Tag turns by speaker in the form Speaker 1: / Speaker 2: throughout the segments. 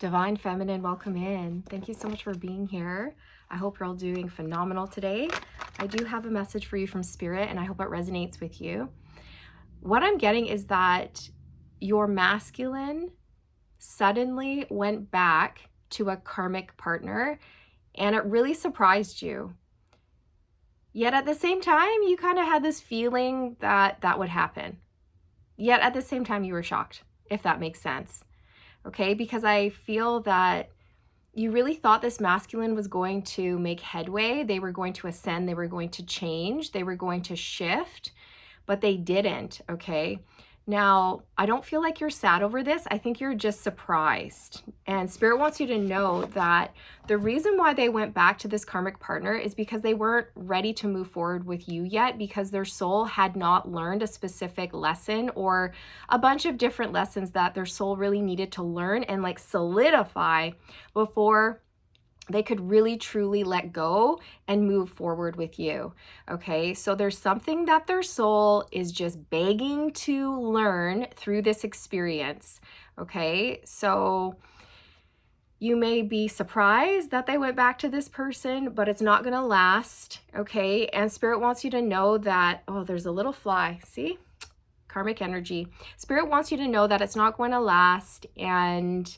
Speaker 1: Divine Feminine, welcome in. Thank you so much for being here. I hope you're all doing phenomenal today. I do have a message for you from Spirit, and I hope it resonates with you. What I'm getting is that your masculine suddenly went back to a karmic partner, and it really surprised you. Yet at the same time, you kind of had this feeling that that would happen. Yet at the same time, you were shocked, if that makes sense. Okay, because I feel that you really thought this masculine was going to make headway. They were going to ascend. They were going to change. They were going to shift, but they didn't. Okay. Now, I don't feel like you're sad over this. I think you're just surprised. And Spirit wants you to know that the reason why they went back to this karmic partner is because they weren't ready to move forward with you yet, because their soul had not learned a specific lesson or a bunch of different lessons that their soul really needed to learn and like solidify before they could really truly let go and move forward with you. Okay, so there's something that their soul is just begging to learn through this experience. Okay, so you may be surprised that they went back to this person, but it's not going to last. Okay, and Spirit wants you to know that, oh, there's a little fly. See? Karmic energy. Spirit wants you to know that it's not going to last, and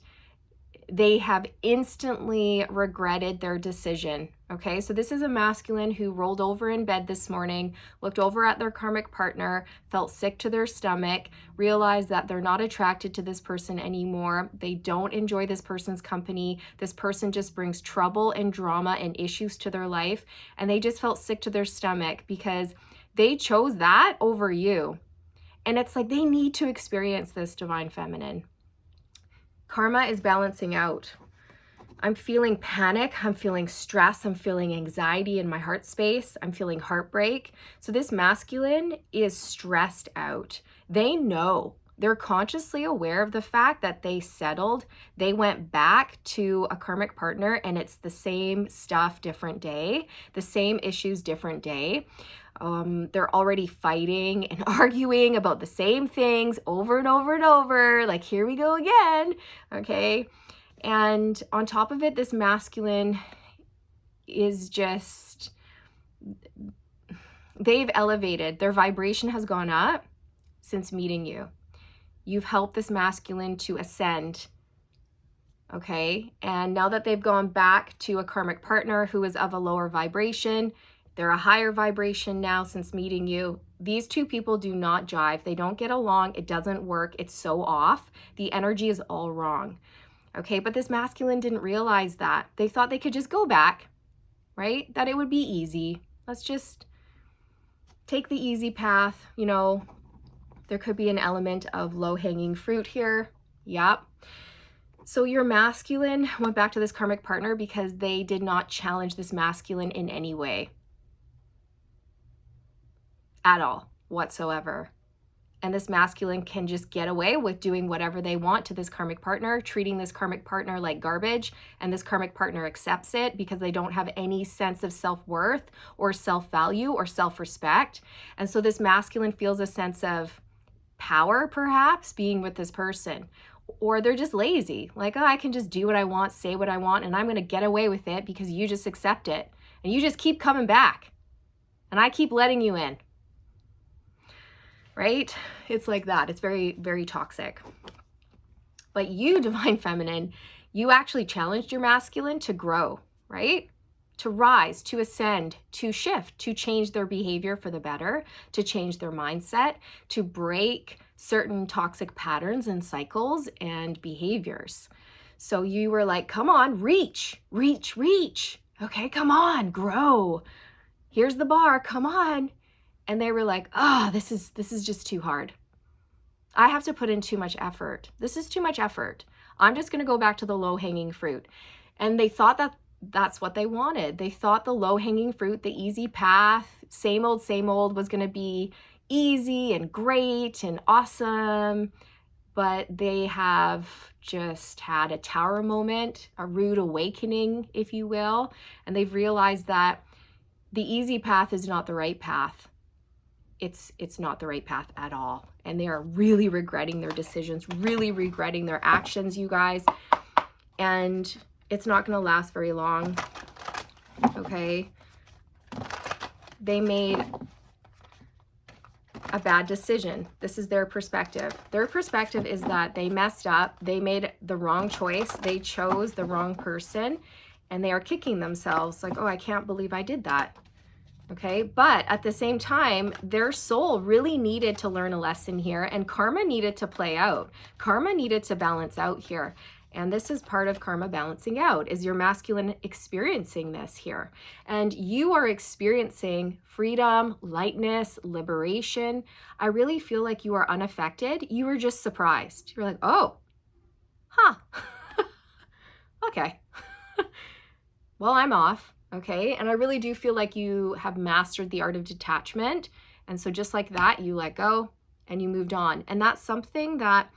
Speaker 1: they have instantly regretted their decision. Okay, so this is a masculine who rolled over in bed this morning, looked over at their karmic partner, felt sick to their stomach, realized that they're not attracted to this person anymore. They don't enjoy this person's company. This person just brings trouble and drama and issues to their life. And they just felt sick to their stomach because they chose that over you. And it's like they need to experience this, Divine Feminine. Karma is balancing out. I'm feeling panic. I'm feeling stress. I'm feeling anxiety in my heart space. I'm feeling heartbreak. So this masculine is stressed out. They know. They're consciously aware of the fact that they settled. They went back to a karmic partner, and it's the same stuff, different day. The same issues, different day. They're already fighting and arguing about the same things over and over and over. Like, here we go again. Okay. And on top of it, this masculine is just, they've elevated. Their vibration has gone up since meeting you. You've helped this masculine to ascend. Okay. And now that they've gone back to a karmic partner who is of a lower vibration, they're a higher vibration now since meeting you. These two people do not jive. They don't get along. It doesn't work. It's so off. The energy is all wrong. Okay, but this masculine didn't realize that. They thought they could just go back, right? That it would be easy. Let's just take the easy path. You know, there could be an element of low-hanging fruit here. Yep. So your masculine went back to this karmic partner because they did not challenge this masculine in any way. At all, whatsoever. And this masculine can just get away with doing whatever they want to this karmic partner, treating this karmic partner like garbage, and this karmic partner accepts it because they don't have any sense of self-worth or self-value or self-respect. And so this masculine feels a sense of power, perhaps, being with this person. Or they're just lazy, like, oh, I can just do what I want, say what I want, and I'm going to get away with it because you just accept it. And you just keep coming back. And I keep letting you in. Right? It's like that. It's very, very toxic. But you, Divine Feminine, you actually challenged your masculine to grow, right? To rise, to ascend, to shift, to change their behavior for the better, to change their mindset, to break certain toxic patterns and cycles and behaviors. So you were like, come on, reach, reach, reach. Okay, come on, grow. Here's the bar, come on. And they were like, oh, this is just too hard. I have to put in too much effort. This is too much effort. I'm just going to go back to the low-hanging fruit. And they thought that that's what they wanted. They thought the low-hanging fruit, the easy path, same old was going to be easy and great and awesome. But they have just had a tower moment, a rude awakening, if you will. And they've realized that the easy path is not the right path. It's not the right path at all. And they are really regretting their decisions, really regretting their actions, you guys. and it's not going to last very long. Okay. They made a bad decision. This is their perspective. Their perspective is that they messed up. They made the wrong choice. They chose the wrong person, and they are kicking themselves like, oh, I can't believe I did that. Okay. But at the same time, their soul really needed to learn a lesson here, and karma needed to play out. Karma needed to balance out here. And this is part of karma balancing out, is your masculine experiencing this here. And you are experiencing freedom, lightness, liberation. I really feel like you are unaffected. You were just surprised. You're like, oh, huh, okay. Well, I'm off, okay? And I really do feel like you have mastered the art of detachment. And so just like that, you let go and you moved on. And that's something that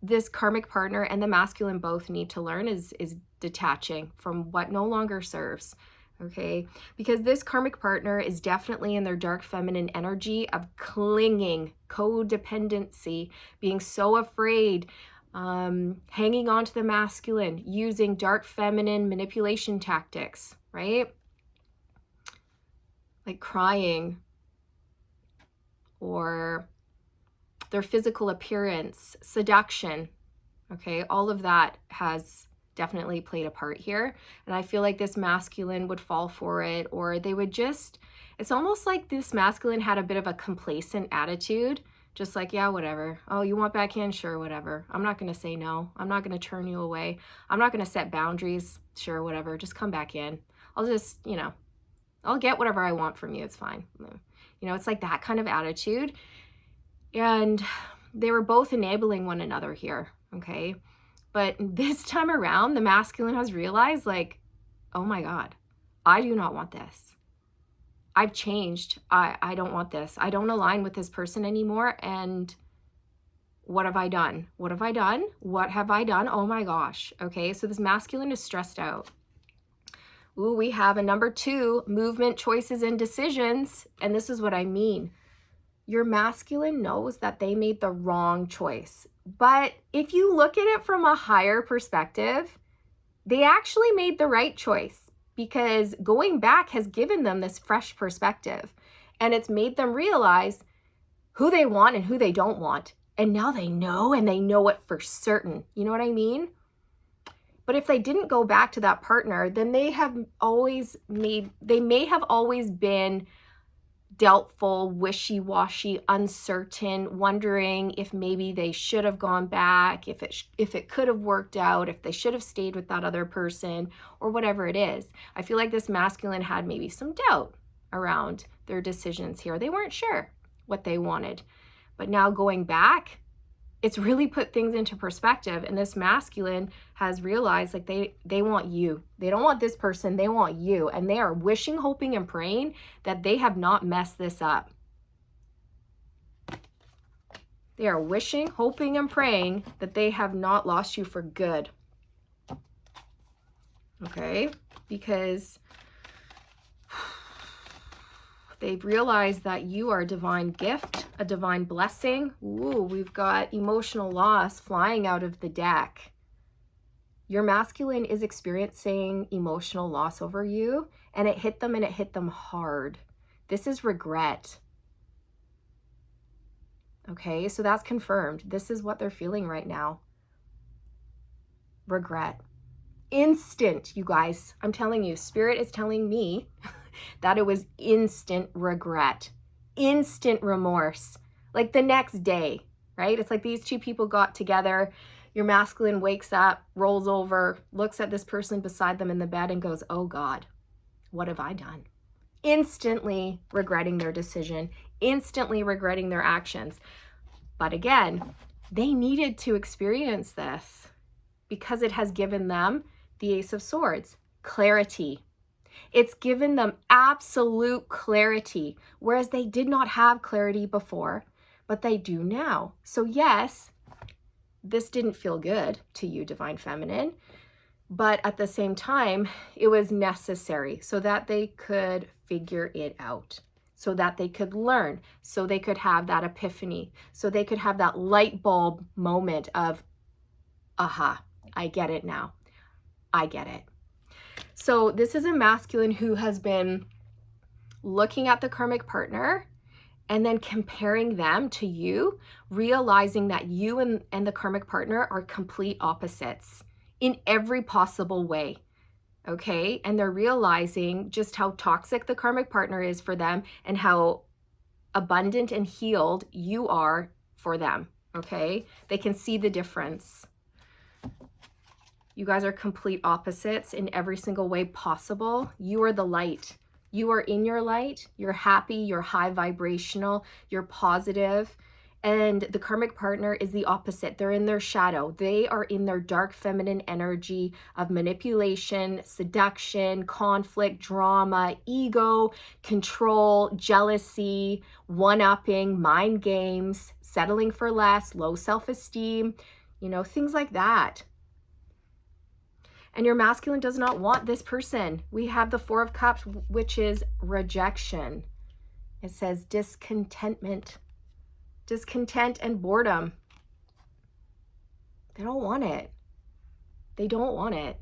Speaker 1: this karmic partner and the masculine both need to learn, is detaching from what no longer serves, okay? Because this karmic partner is definitely in their dark feminine energy of clinging, codependency, being so afraid, hanging on to the masculine, using dark feminine manipulation tactics, right? Like crying, or their physical appearance, seduction, okay? All of that has definitely played a part here. And I feel like this masculine would fall for it, or they would just, it's almost like this masculine had a bit of a complacent attitude, just like, yeah, whatever. Oh, you want back in? Sure, whatever. I'm not going to say no. I'm not going to turn you away. I'm not going to set boundaries. Sure, whatever. Just come back in. I'll just, I'll get whatever I want from you. It's fine. It's like that kind of attitude. And they were both enabling one another here, okay? But this time around, the masculine has realized, like, oh my God, I do not want this. I've changed. I don't want this. I don't align with this person anymore. And what have I done? What have I done? What have I done? Oh my gosh. Okay, so this masculine is stressed out. Ooh, we have a number 2, movement, choices, and decisions. And this is what I mean. Your masculine knows that they made the wrong choice. But if you look at it from a higher perspective, they actually made the right choice, because going back has given them this fresh perspective, and it's made them realize who they want and who they don't want. And now they know, and they know it for certain. You know what I mean? But if they didn't go back to that partner, then they may have always been doubtful, wishy-washy, uncertain, wondering if maybe they should have gone back, if it could have worked out, if they should have stayed with that other person, or whatever it is. I feel like this masculine had maybe some doubt around their decisions here. They weren't sure what they wanted. But now going back, it's really put things into perspective, and this masculine has realized, like, they want you. They don't want this person, they want you, and they are wishing, hoping, and praying that they have not messed this up. They are wishing, hoping, and praying that they have not lost you for good. Okay? Because they've realized that you are a divine gift, a divine blessing. Ooh, we've got emotional loss flying out of the deck. Your masculine is experiencing emotional loss over you, and it hit them hard. This is regret. Okay, so that's confirmed. This is what they're feeling right now. Regret. Instant, you guys. I'm telling you, Spirit is telling me that it was instant regret, instant remorse, like the next day, right? It's like these two people got together. Your masculine wakes up, rolls over, looks at this person beside them in the bed and goes, oh God, what have I done? Instantly regretting their decision, instantly regretting their actions. But again, they needed to experience this because it has given them the Ace of Swords, clarity. It's given them absolute clarity, whereas they did not have clarity before, but they do now. So yes, this didn't feel good to you, Divine Feminine, but at the same time, it was necessary so that they could figure it out, so that they could learn, so they could have that epiphany, so they could have that light bulb moment of, aha, I get it now. I get it. So this is a masculine who has been looking at the karmic partner and then comparing them to you, realizing that you and the karmic partner are complete opposites in every possible way. Okay, and they're realizing just how toxic the karmic partner is for them and how abundant and healed you are for them. Okay, they can see the difference. You guys are complete opposites in every single way possible. You are the light. You are in your light. You're happy. You're high vibrational. You're positive. And the karmic partner is the opposite. They're in their shadow. They are in their dark feminine energy of manipulation, seduction, conflict, drama, ego, control, jealousy, one-upping, mind games, settling for less, low self-esteem, things like that. And your masculine does not want this person. We have the Four of Cups, which is rejection. It says discontent and boredom. They don't want it. They don't want it.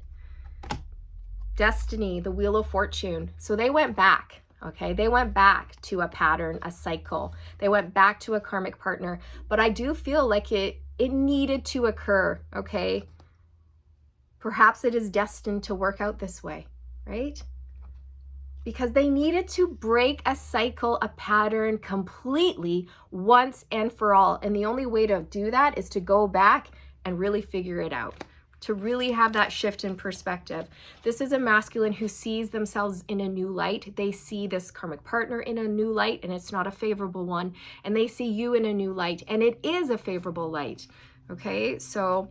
Speaker 1: Destiny, the Wheel of Fortune. So they went back, okay? They went back to a pattern, a cycle. They went back to a karmic partner. But I do feel like it needed to occur, okay? Perhaps it is destined to work out this way, right? Because they needed to break a cycle, a pattern completely once and for all. And the only way to do that is to go back and really figure it out, to really have that shift in perspective. This is a masculine who sees themselves in a new light. They see this karmic partner in a new light, and it's not a favorable one. And they see you in a new light, and it is a favorable light. Okay, so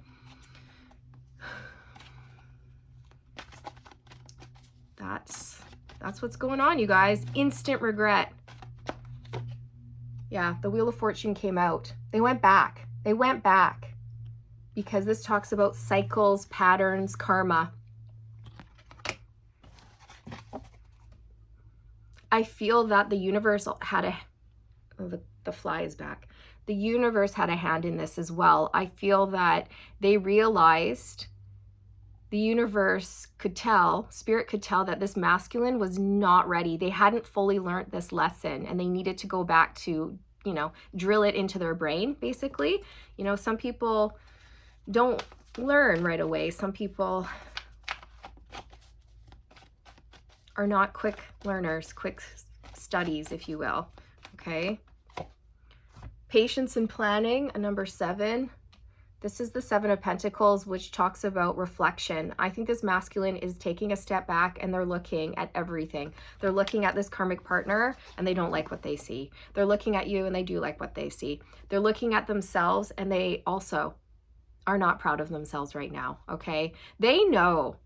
Speaker 1: that's what's going on, you guys. Instant regret. Yeah, the Wheel of Fortune came out. They went back. They went back because this talks about cycles, patterns, karma. I feel that the universe had the fly is back. The universe had a hand in this as well. I feel that they realized, the universe could tell, spirit could tell that this masculine was not ready. They hadn't fully learned this lesson, and they needed to go back to, drill it into their brain, basically. Some people don't learn right away. Some people are not quick learners, quick studies, if you will. Okay. Patience and planning, number 7. This is the 7 of Pentacles, which talks about reflection. I think this masculine is taking a step back and they're looking at everything. They're looking at this karmic partner and they don't like what they see. They're looking at you and they do like what they see. They're looking at themselves and they also are not proud of themselves right now, okay? They know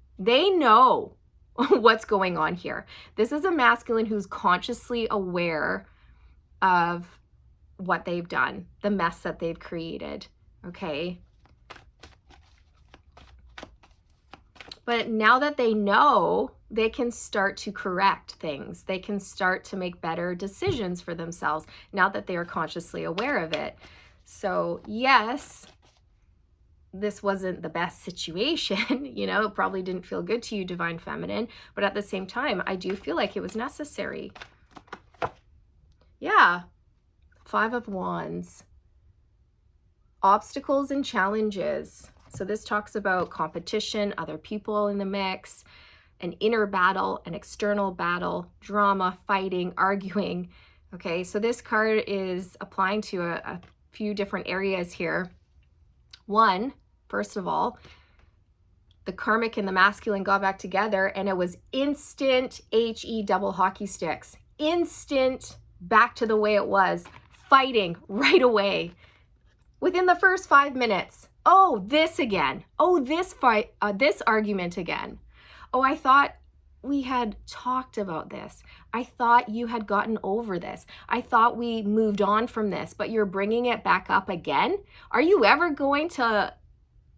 Speaker 1: what's going on here. This is a masculine who's consciously aware of what they've done, the mess that they've created. Okay. But now that they know, they can start to correct things. They can start to make better decisions for themselves now that they are consciously aware of it. So yes, this wasn't the best situation, it probably didn't feel good to you, Divine Feminine, but at the same time, I do feel like it was necessary. Yeah. 5 of Wands. Obstacles and challenges. So this talks about competition, other people in the mix, an inner battle, an external battle, drama, fighting, arguing. Okay, so this card is applying to a few different areas here. One, first of all, the karmic and the masculine got back together and it was instant HE double hockey sticks. Instant back to the way it was. Fighting right away. Within the first 5 minutes, oh, this again. Oh, this fight, this argument again. Oh, I thought we had talked about this. I thought you had gotten over this. I thought we moved on from this, but you're bringing it back up again? Are you ever going to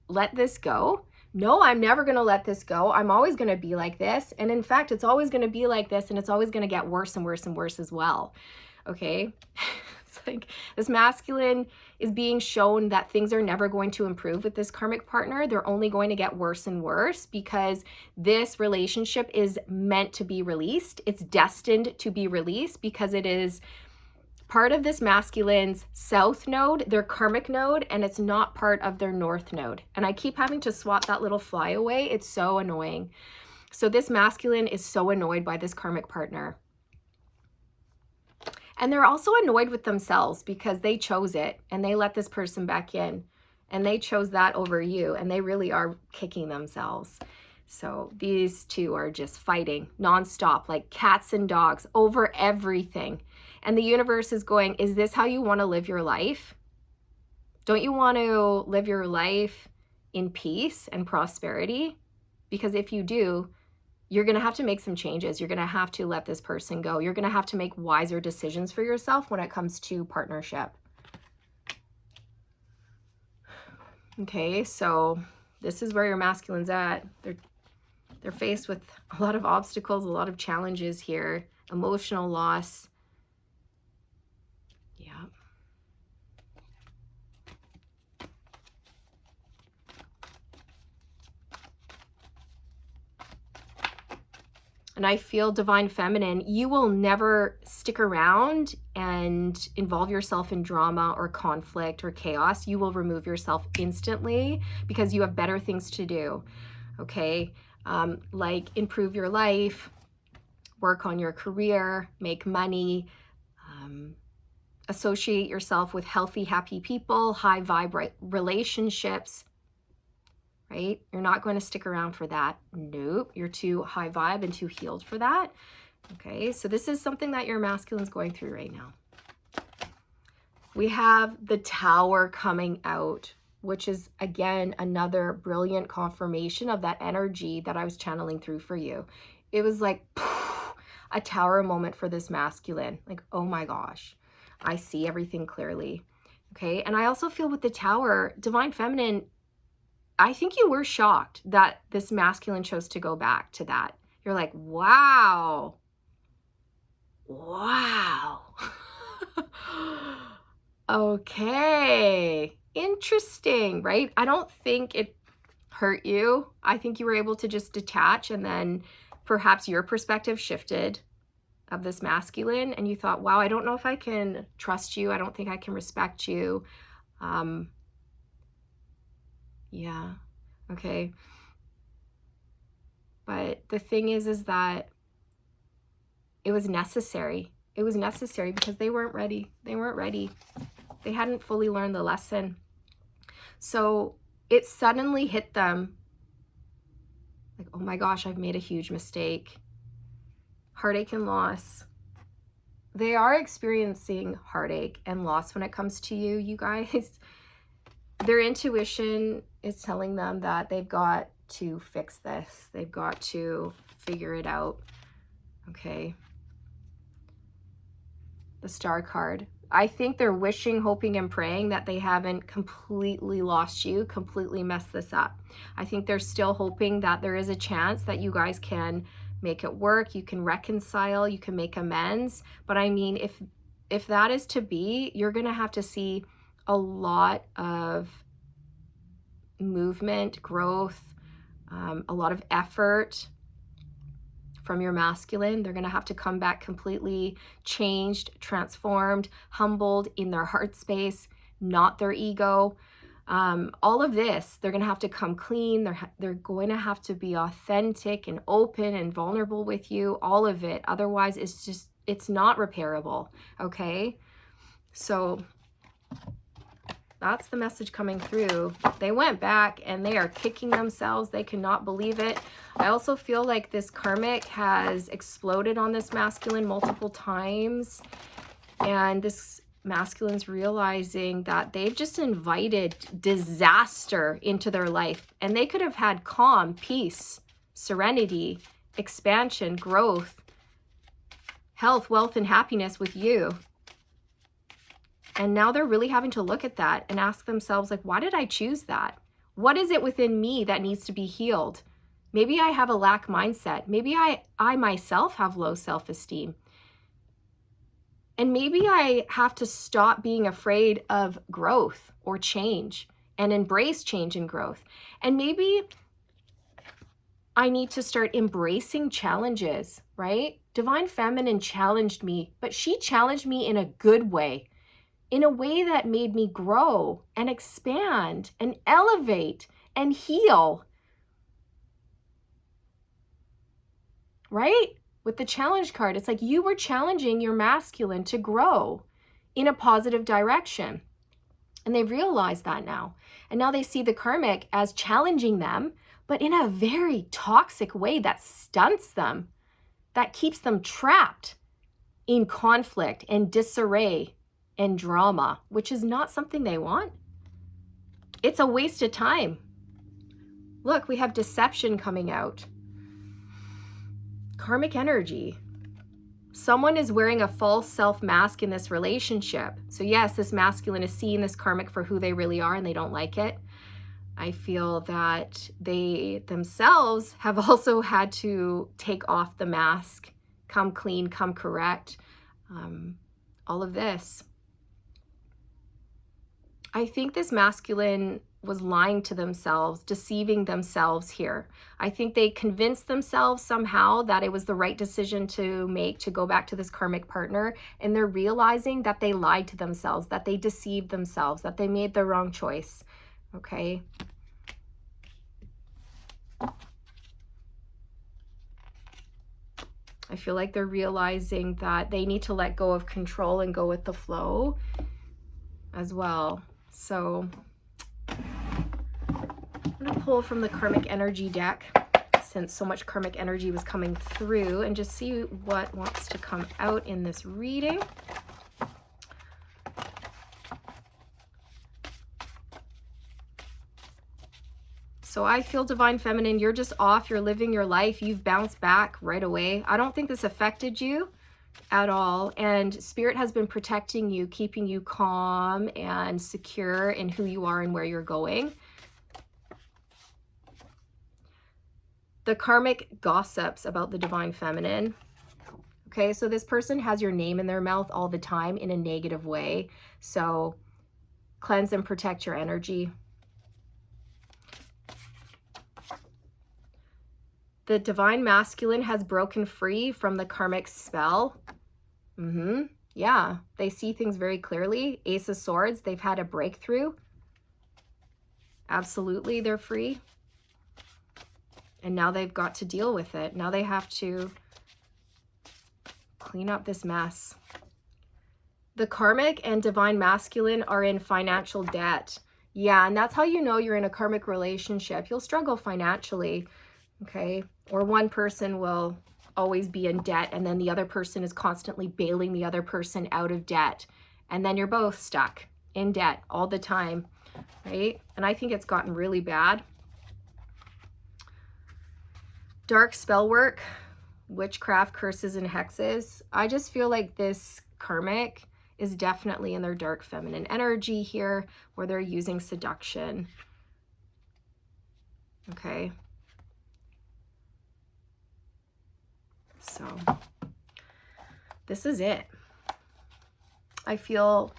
Speaker 1: let this go? No, I'm never going to let this go. I'm always going to be like this. And in fact, it's always going to be like this, and it's always going to get worse and worse and worse as well. Okay? It's like this masculine is being shown that things are never going to improve with this karmic partner. They're only going to get worse and worse because this relationship is meant to be released. It's destined to be released because it is part of this masculine's south node, their karmic node, and it's not part of their north node. And I keep having to swap that little fly away. It's so annoying. So this masculine is so annoyed by this karmic partner. And they're also annoyed with themselves because they chose it and they let this person back in and they chose that over you, and they really are kicking themselves. So these two are just fighting nonstop, like cats and dogs over everything. And the universe is going, is this how you want to live your life? Don't you want to live your life in peace and prosperity? Because if you do, you're going to have to make some changes. You're going to have to let this person go. You're going to have to make wiser decisions for yourself when it comes to partnership. Okay, so this is where your masculine's at. They're faced with a lot of obstacles, a lot of challenges here, emotional loss. Yeah. And I feel divine feminine, you will never stick around and involve yourself in drama or conflict or chaos. You will remove yourself instantly because you have better things to do. Okay. Like improve your life, work on your career, make money, associate yourself with healthy, happy people, high vibe relationships. Right? You're not going to stick around for that. Nope. You're too high vibe and too healed for that. Okay. So this is something that your masculine's going through right now. We have the Tower coming out, which is again, another brilliant confirmation of that energy that I was channeling through for you. It was like a Tower moment for this masculine. Like, oh my gosh, I see everything clearly. Okay. And I also feel with the Tower, divine feminine, I think you were shocked that this masculine chose to go back to that. You're like, wow. Wow. Okay. Interesting, right? I don't think it hurt you. I think you were able to just detach, and then perhaps your perspective shifted of this masculine and you thought, wow, I don't know if I can trust you. I don't think I can respect you. Yeah. Okay. But the thing is that it was necessary. It was necessary because they weren't ready. They weren't ready. They hadn't fully learned the lesson. So it suddenly hit them like, oh my gosh, I've made a huge mistake. Heartache and loss. They are experiencing heartache and loss when it comes to you, you guys. Their intuition is telling them that they've got to fix this. They've got to figure it out. Okay. The Star card. I think they're wishing, hoping, and praying that they haven't completely lost you, completely messed this up. I think they're still hoping that there is a chance that you guys can make it work. You can reconcile, you can make amends. But I mean, if that is to be, you're going to have to see a lot of movement, growth, a lot of effort from your masculine. They're going to have to come back completely changed, transformed, humbled in their heart space, not their ego. All of this, they're going to have to come clean. They're going to have to be authentic and open and vulnerable with you, all of it. Otherwise, it's not repairable. Okay. So that's the message coming through. They went back and they are kicking themselves. They cannot believe it. I also feel like this karmic has exploded on this masculine multiple times. And this masculine's realizing that they've just invited disaster into their life. And they could have had calm, peace, serenity, expansion, growth, health, wealth, and happiness with you. And now they're really having to look at that and ask themselves, like, why did I choose that? What is it within me that needs to be healed? Maybe I have a lack mindset. Maybe I myself have low self-esteem. And maybe I have to stop being afraid of growth or change and embrace change and growth. And maybe I need to start embracing challenges, right? Divine Feminine challenged me, but she challenged me in a good way, in a way that made me grow and expand and elevate and heal, right? With the challenge card, it's like you were challenging your masculine to grow in a positive direction. And they realize that now. And now they see the karmic as challenging them, but in a very toxic way that stunts them, that keeps them trapped in conflict and disarray and drama, which is not something they want. It's a waste of time. Look, we have deception coming out. Karmic energy. Someone is wearing a false self mask in this relationship. So yes, this masculine is seeing this karmic for who they really are and they don't like it. I feel that they themselves have also had to take off the mask, come clean, come correct, all of this. I think this masculine was lying to themselves, deceiving themselves here. I think they convinced themselves somehow that it was the right decision to make to go back to this karmic partner, and they're realizing that they lied to themselves, that they deceived themselves, that they made the wrong choice, okay? I feel like they're realizing that they need to let go of control and go with the flow as well. So I'm going to pull from the karmic energy deck, since so much karmic energy was coming through, and just see what wants to come out in this reading. So I feel Divine Feminine, you're just off, you're living your life, you've bounced back right away. I don't think this affected you at all, and Spirit has been protecting you, keeping you calm and secure in who you are and where you're going. The karmic gossips about the Divine Feminine. Okay, so this person has your name in their mouth all the time in a negative way. So cleanse and protect your energy. The Divine Masculine has broken free from the karmic spell. Yeah, they see things very clearly. Ace of Swords, they've had a breakthrough. Absolutely, they're free. And now they've got to deal with it. Now they have to clean up this mess. The karmic and Divine Masculine are in financial debt. Yeah, and that's how you know you're in a karmic relationship. You'll struggle financially, okay? Or one person will always be in debt, and then the other person is constantly bailing the other person out of debt. And then you're both stuck in debt all the time, right? And I think it's gotten really bad. Dark spell work, witchcraft, curses, and hexes. I just feel like this karmic is definitely in their dark feminine energy here, where they're using seduction. Okay. So this is it. I feel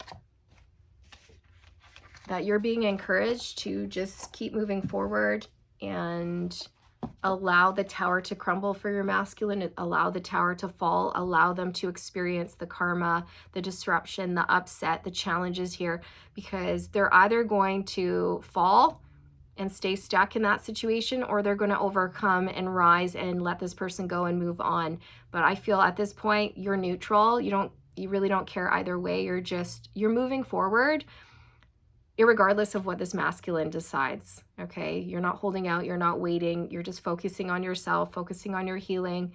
Speaker 1: that you're being encouraged to just keep moving forward and allow the tower to crumble for your masculine, allow the tower to fall, allow them to experience the karma, the disruption, the upset, the challenges here, because they're either going to fall and stay stuck in that situation, or they're going to overcome and rise and let this person go and move on. But I feel at this point, you're neutral. You really don't care either way. You're moving forward, irregardless of what this masculine decides. Okay. You're not holding out. You're not waiting. You're just focusing on yourself, focusing on your healing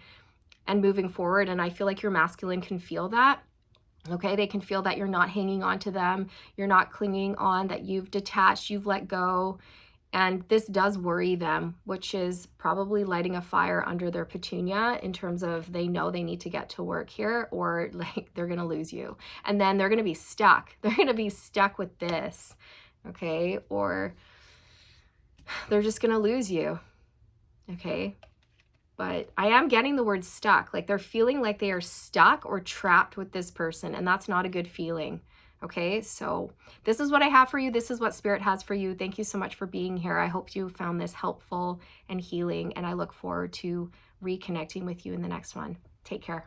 Speaker 1: and moving forward. And I feel like your masculine can feel that. Okay. They can feel that you're not hanging on to them. You're not clinging on, that you've detached, you've let go. And this does worry them, which is probably lighting a fire under their petunia, in terms of they know they need to get to work here, or like they're going to lose you. And then they're going to be stuck. They're going to be stuck with this. Okay. Or they're just going to lose you. Okay. but I am getting the word stuck. Like they're feeling like they are stuck or trapped with this person, and that's not a good feeling. Okay, so this is what I have for you. This is what Spirit has for you. Thank you so much for being here. I hope you found this helpful and healing, and I look forward to reconnecting with you in the next one. Take care.